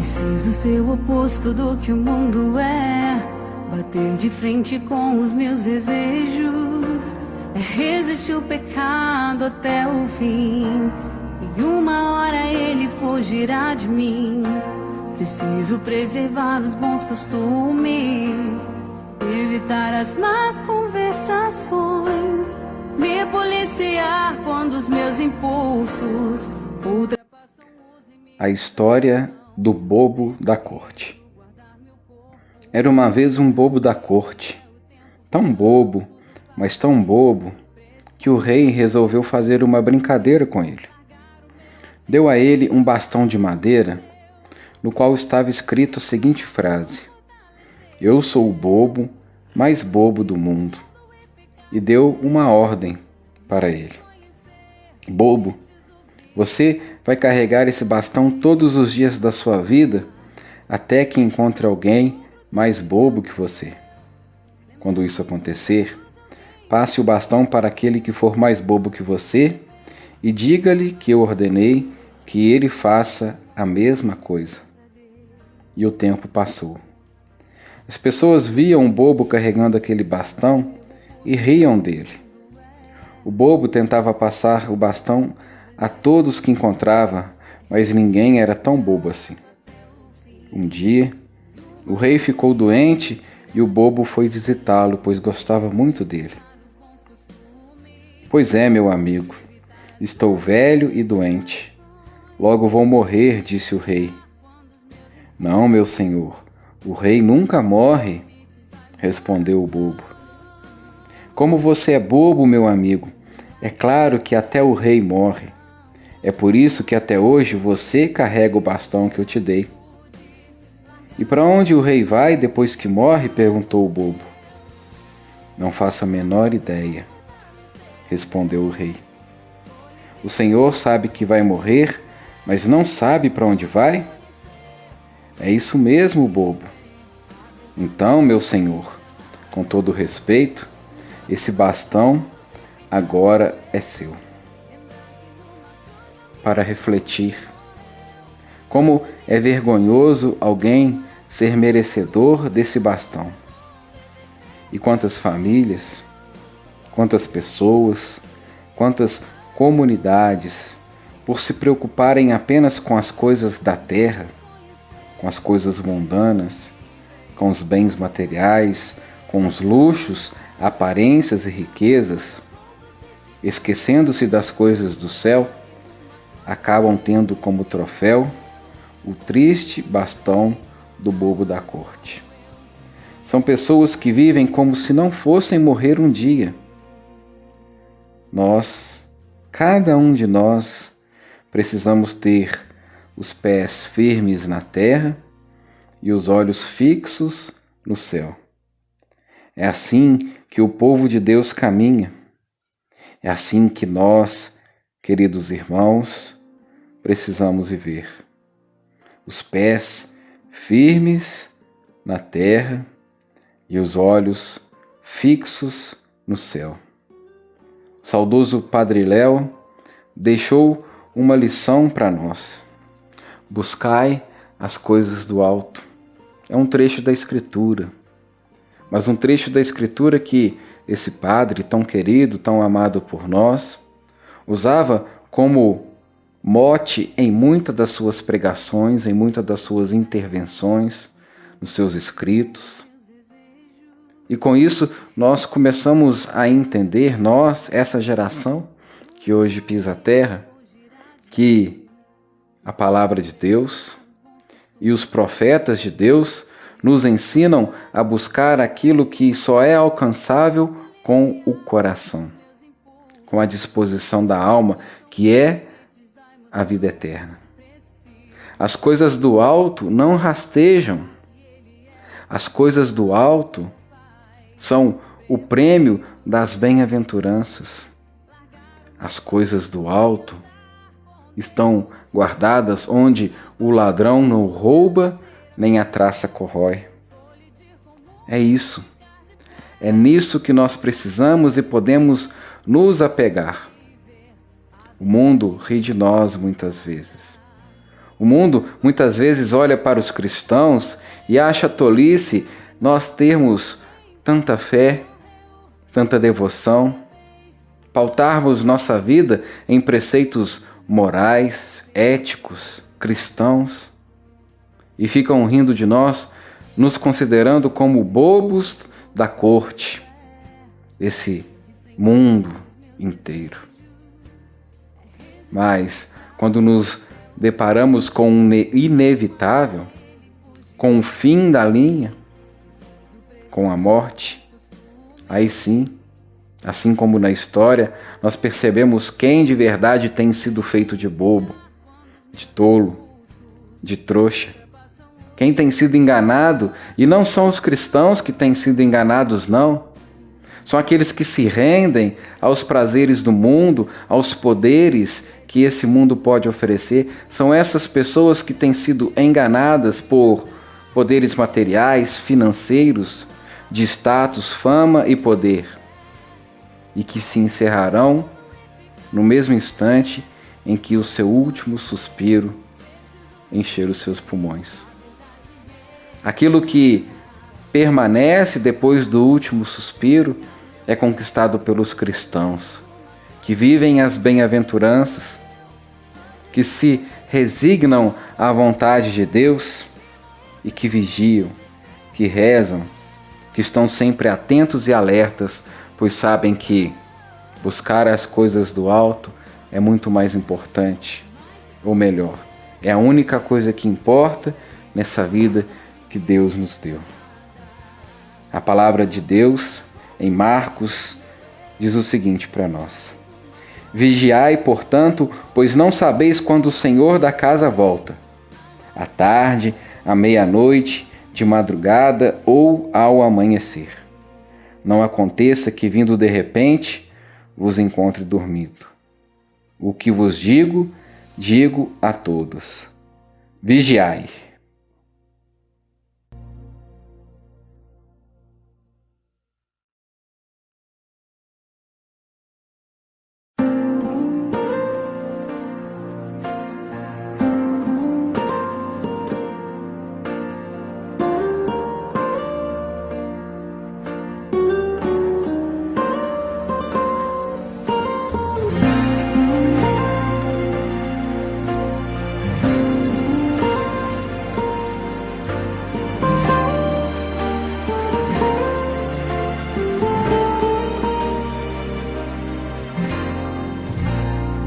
Preciso ser o oposto do que o mundo é, bater de frente com os meus desejos, é resistir o pecado até o fim, e uma hora ele fugirá de mim. Preciso preservar os bons costumes, evitar as más conversações, me policiar quando os meus impulsos ultrapassam os limites. A história do bobo da corte. Era uma vez um bobo da corte, tão bobo, mas tão bobo, que o rei resolveu fazer uma brincadeira com ele. Deu a ele um bastão de madeira, no qual estava escrito a seguinte frase: "Eu sou o bobo mais bobo do mundo", e deu uma ordem para ele: "Bobo, você vai carregar esse bastão todos os dias da sua vida até que encontre alguém mais bobo que você. Quando isso acontecer, passe o bastão para aquele que for mais bobo que você e diga-lhe que eu ordenei que ele faça a mesma coisa." E o tempo passou. As pessoas viam o bobo carregando aquele bastão e riam dele. O bobo tentava passar o bastão a todos que encontrava, mas ninguém era tão bobo assim. Um dia, o rei ficou doente e o bobo foi visitá-lo, pois gostava muito dele. "Pois é, meu amigo, estou velho e doente. Logo vou morrer", disse o rei. "Não, meu senhor, o rei nunca morre", respondeu o bobo. "Como você é bobo, meu amigo, é claro que até o rei morre. É por isso que até hoje você carrega o bastão que eu te dei." "E para onde o rei vai depois que morre?" perguntou o bobo. "Não faço a menor ideia", respondeu o rei. "O senhor sabe que vai morrer, mas não sabe para onde vai?" "É isso mesmo, bobo." "Então, meu senhor, com todo respeito, esse bastão agora é seu." Para refletir. Como é vergonhoso alguém ser merecedor desse bastão. E quantas famílias, quantas pessoas, quantas comunidades, por se preocuparem apenas com as coisas da terra, com as coisas mundanas, com os bens materiais, com os luxos, aparências e riquezas, esquecendo-se das coisas do céu, acabam tendo como troféu o triste bastão do bobo da corte. São pessoas que vivem como se não fossem morrer um dia. Nós, cada um de nós, precisamos ter os pés firmes na terra e os olhos fixos no céu. É assim que o povo de Deus caminha. É assim que nós, queridos irmãos, precisamos viver. Os pés firmes na terra e os olhos fixos no céu. O saudoso Padre Léo deixou uma lição para nós. Buscai as coisas do alto. É um trecho da Escritura, mas um trecho da Escritura que esse padre tão querido, tão amado por nós, usava como mote em muitas das suas pregações, em muitas das suas intervenções, nos seus escritos. E com isso nós começamos a entender, nós, essa geração que hoje pisa a terra, que a palavra de Deus e os profetas de Deus nos ensinam a buscar aquilo que só é alcançável com o coração, com a disposição da alma, que é a vida eterna. As coisas do alto não rastejam. As coisas do alto são o prêmio das bem-aventuranças. As coisas do alto estão guardadas onde o ladrão não rouba, nem a traça corrói. É isso. É nisso que nós precisamos e podemos nos apegar. O mundo ri de nós muitas vezes. O mundo muitas vezes olha para os cristãos e acha tolice nós termos tanta fé, tanta devoção, pautarmos nossa vida em preceitos morais, éticos, cristãos, e ficam rindo de nós, nos considerando como bobos da corte desse mundo inteiro. Mas quando nos deparamos com o inevitável, com o fim da linha, com a morte, aí sim, assim como na história, nós percebemos quem de verdade tem sido feito de bobo, de tolo, de trouxa. Quem tem sido enganado, e não são os cristãos que têm sido enganados, não. São aqueles que se rendem aos prazeres do mundo, aos poderes que esse mundo pode oferecer. São essas pessoas que têm sido enganadas por poderes materiais, financeiros, de status, fama e poder, e que se encerrarão no mesmo instante em que o seu último suspiro encher os seus pulmões. Aquilo que permanece depois do último suspiro é conquistado pelos cristãos, que vivem as bem-aventuranças, que se resignam à vontade de Deus e que vigiam, que rezam, que estão sempre atentos e alertas, pois sabem que buscar as coisas do alto é muito mais importante, ou melhor, é a única coisa que importa nessa vida que Deus nos deu. A palavra de Deus, em Marcos, diz o seguinte para nós: Vigiai, portanto, pois não sabeis quando o Senhor da casa volta, à tarde, à meia-noite, de madrugada ou ao amanhecer. Não aconteça que, vindo de repente, vos encontre dormido. O que vos digo, digo a todos: vigiai.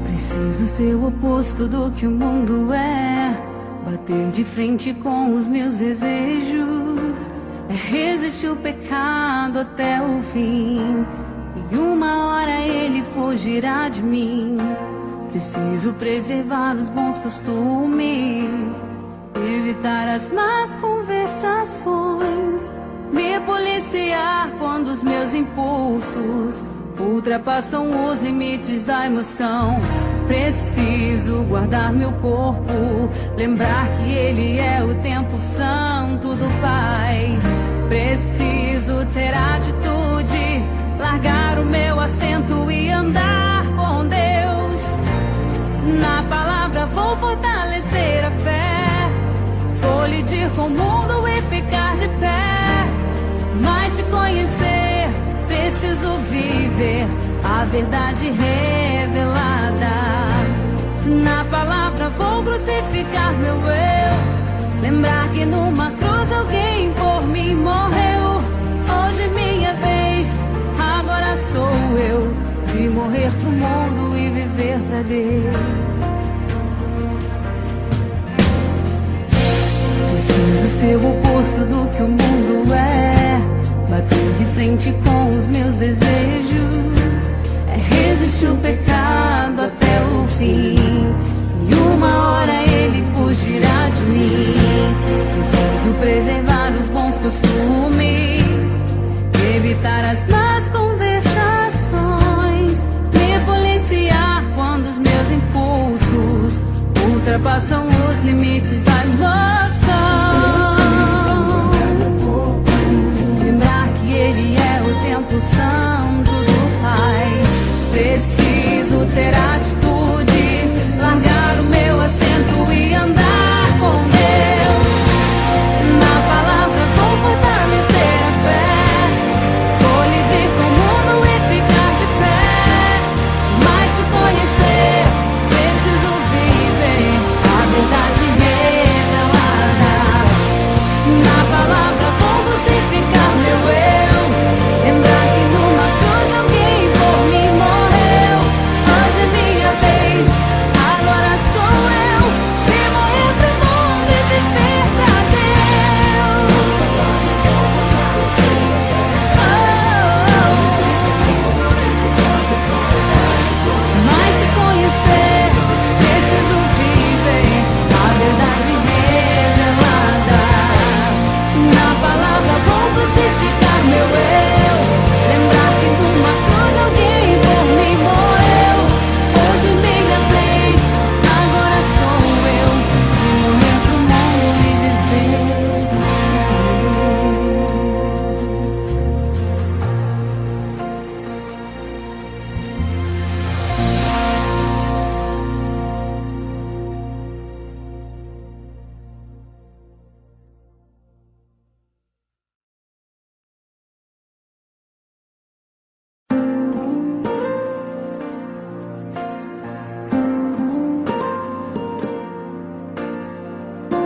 Preciso ser o oposto do que o mundo é, bater de frente com os meus desejos, é resistir o pecado até o fim, e uma hora ele fugirá de mim. Preciso preservar os bons costumes, evitar as más conversações, me policiar quando os meus impulsos ultrapassam os limites da emoção. Preciso guardar meu corpo, lembrar que ele é o templo santo do Pai. Preciso ter atitude, largar o meu assento e andar com Deus. Na palavra vou fortalecer a fé, colidir com o mundo e ficar de pé. Mas te conhecer, preciso viver a verdade revelada. Na palavra vou crucificar meu eu, lembrar que numa cruz alguém por mim morreu. Hoje minha vez, agora sou eu, de morrer pro mundo e viver pra Deus. Preciso ser o oposto do que o mundo é, bater de frente com os meus desejos, é resistir o pecado até o fim, e uma hora ele fugirá de mim. Preciso preservar os bons costumes, evitar as más conversações, me policiar quando os meus impulsos ultrapassam os limites da emoção. Ele é o templo santo do Pai. Preciso ter atitude,